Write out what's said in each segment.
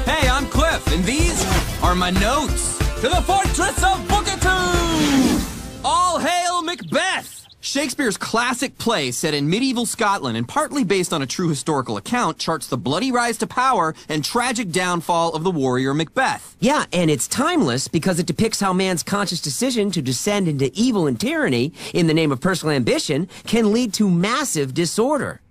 Hey, I'm Cliff, and these are my notes. To the fortress of Bookatoo! All hail Macbeth! Shakespeare's classic play set in medieval Scotland and partly based on a true historical account charts the bloody rise to power and tragic downfall of the warrior Macbeth. Yeah, and it's timeless because it depicts how man's conscious decision to descend into evil and tyranny in the name of personal ambition can lead to massive disorder.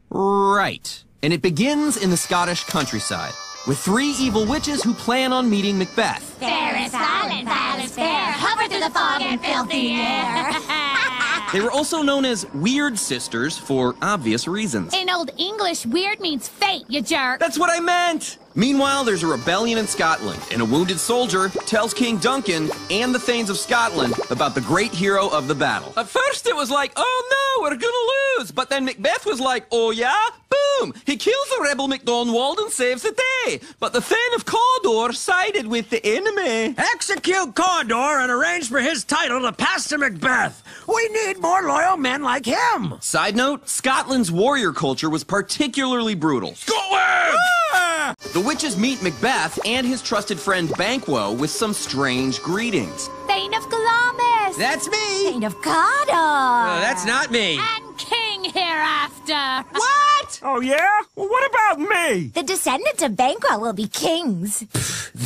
Right. And it begins in the Scottish countryside, with 3 evil witches who plan on meeting Macbeth. Fair is foul and foul is fair. Hover through the fog and filthy air. They were also known as Weird Sisters for obvious reasons. In Old English, weird means fate, you jerk. That's what I meant! Meanwhile, there's a rebellion in Scotland, and a wounded soldier tells King Duncan and the Thanes of Scotland about the great hero of the battle. At first it was like, oh no, we're gonna lose! But then Macbeth was like, oh yeah? Boom! He kills the rebel MacDonald and saves the day! But the Thane of Cawdor sided with the enemy. Execute Cawdor and arrange for his title to pass to Macbeth. We need more loyal men like him. Side note, Scotland's warrior culture was particularly brutal. Scotland! Ah! The witches meet Macbeth and his trusted friend Banquo with some strange greetings. Thane of Glamis. That's me! Thane of Cawdor. That's not me! And King hereafter. What? Oh, yeah? Well, what about me? The descendants of Banquo will be kings.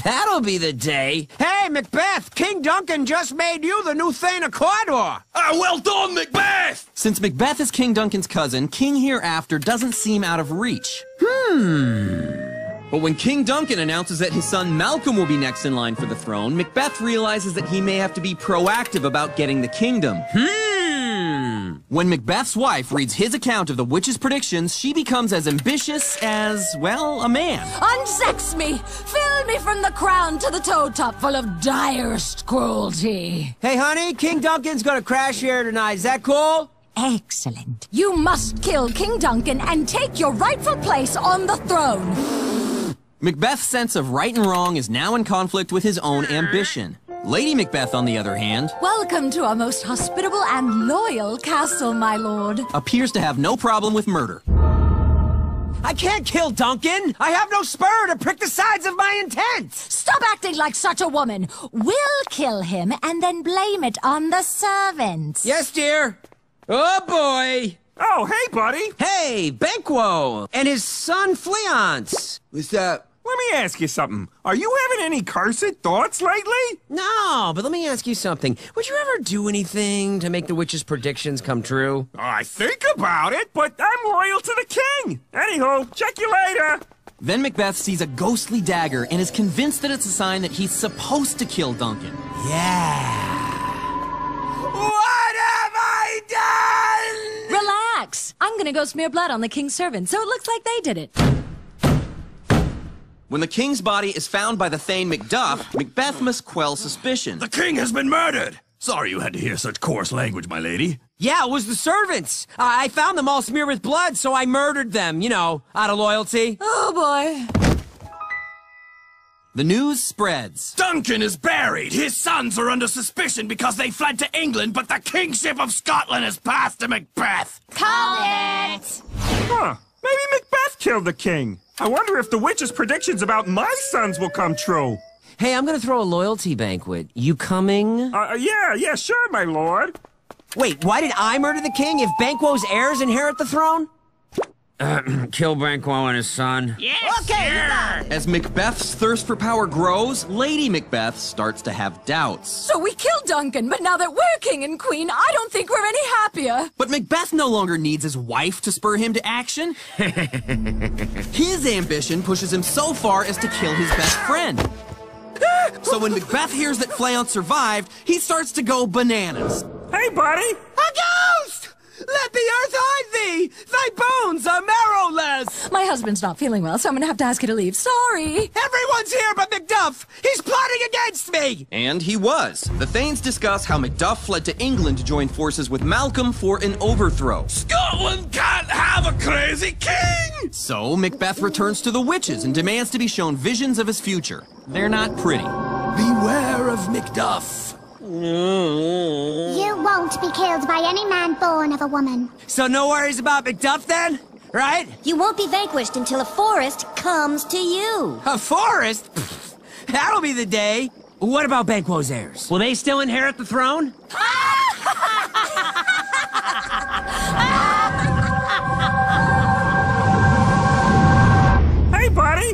That'll be the day. Hey, Macbeth! King Duncan just made you the new Thane of Cawdor! Well done, Macbeth! Since Macbeth is King Duncan's cousin, King Hereafter doesn't seem out of reach. But when King Duncan announces that his son Malcolm will be next in line for the throne, Macbeth realizes that he may have to be proactive about getting the kingdom. When Macbeth's wife reads his account of the witch's predictions, she becomes as ambitious as, well, a man. Unsex me! Fill me from the crown to the toe top full of direst cruelty! Hey, honey, King Duncan's gonna crash here tonight. Is that cool? Excellent. You must kill King Duncan and take your rightful place on the throne. Macbeth's sense of right and wrong is now in conflict with his own ambition. Lady Macbeth, on the other hand, Welcome to our most hospitable and loyal castle, my lord. appears to have no problem with murder. I can't kill Duncan! I have no spur to prick the sides of my intent! Stop acting like such a woman. We'll kill him and then blame it on the servants. Yes, dear. Oh, boy. Oh, hey, buddy. Hey, Banquo and his son Fleance. What's up? Let me ask you something. Are you having any cursed thoughts lately? No, but let me ask you something. Would you ever do anything to make the witch's predictions come true? I think about it, but I'm loyal to the king. Anywho, check you later. Then Macbeth sees a ghostly dagger and is convinced that it's a sign that he's supposed to kill Duncan. Yeah. What have I done? Relax. I'm gonna go smear blood on the king's servants, so it looks like they did it. When the king's body is found by the Thane Macduff, Macbeth must quell suspicion. The king has been murdered. Sorry you had to hear such coarse language, my lady. Yeah, it was the servants. I found them all smeared with blood, so I murdered them, you know, out of loyalty. Oh, boy. The news spreads. Duncan is buried. His sons are under suspicion because they fled to England, but the kingship of Scotland has passed to Macbeth. Call it. Huh. Maybe Macbeth killed the king. I wonder if the witch's predictions about my sons will come true. Hey, I'm gonna throw a loyalty banquet. You coming? Yeah, sure, my lord. Wait, why did I murder the king if Banquo's heirs inherit the throne? Kill Banquo and his son. Yes, okay, As Macbeth's thirst for power grows, Lady Macbeth starts to have doubts. So we killed Duncan, but now that we're king and queen, I don't think we're any happier. But Macbeth no longer needs his wife to spur him to action. His ambition pushes him so far as to kill his best friend. So when Macbeth hears that Fleance survived, he starts to go bananas. Hey, buddy. A ghost! Let the earth hide thee! Thy bones are marrowless! My husband's not feeling well, so I'm gonna have to ask you to leave. Sorry. Everyone's here but Macduff! He's plotting against me! And he was. The Thanes discuss how Macduff fled to England to join forces with Malcolm for an overthrow. Scotland can't have a crazy king! So Macbeth returns to the witches and demands to be shown visions of his future. They're not pretty. Beware of Macduff. You won't be killed by any man born of a woman. So no worries about Macduff then? right? You won't be vanquished until a forest comes to you. A forest? Pfft, that'll be the day. What about Banquo's heirs? Will they still inherit the throne? Hey, buddy!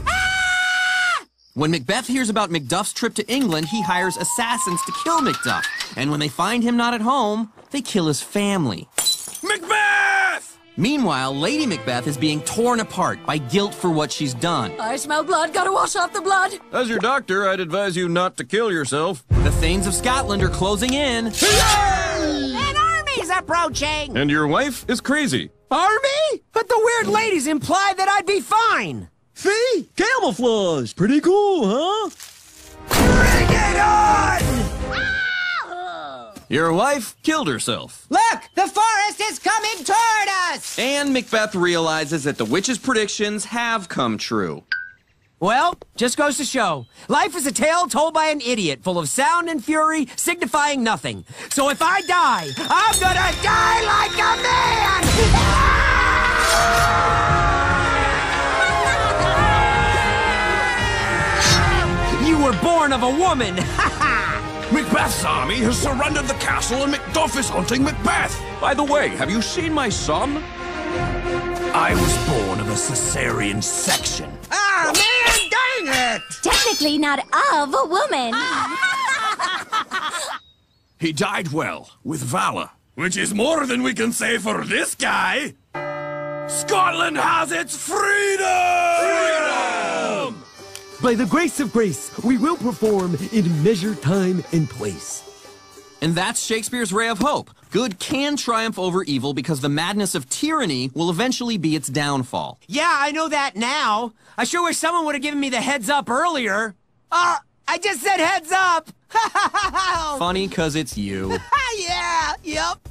When Macbeth hears about Macduff's trip to England, he hires assassins to kill Macduff. And when they find him not at home, they kill his family. Macbeth! Meanwhile, Lady Macbeth is being torn apart by guilt for what she's done. I smell blood. Gotta wash off the blood. As your doctor, I'd advise you not to kill yourself. The Thanes of Scotland are closing in. An army's approaching! And your wife is crazy. Army? But the weird ladies implied that I'd be fine. See? Camouflage. Pretty cool, huh? Bring it on! Your wife killed herself. Look! The forest is coming toward us! And Macbeth realizes that the witch's predictions have come true. Well, just goes to show, life is a tale told by an idiot, full of sound and fury, signifying nothing. So if I die, I'm gonna die like a man! You were born of a woman! Macbeth's army has surrendered the castle and Macduff is hunting Macbeth. By the way, have you seen my son? I was born of a cesarean section. Ah, man, dang it! Technically not of a woman. He died well, with valor. Which is more than we can say for this guy. Scotland has its freedom! By the grace of grace, we will perform in measured time and place. And that's Shakespeare's ray of hope. Good can triumph over evil because the madness of tyranny will eventually be its downfall. Yeah, I know that now. I sure wish someone would have given me the heads up earlier. I just said heads up! Funny 'cause it's you. Yeah, yep.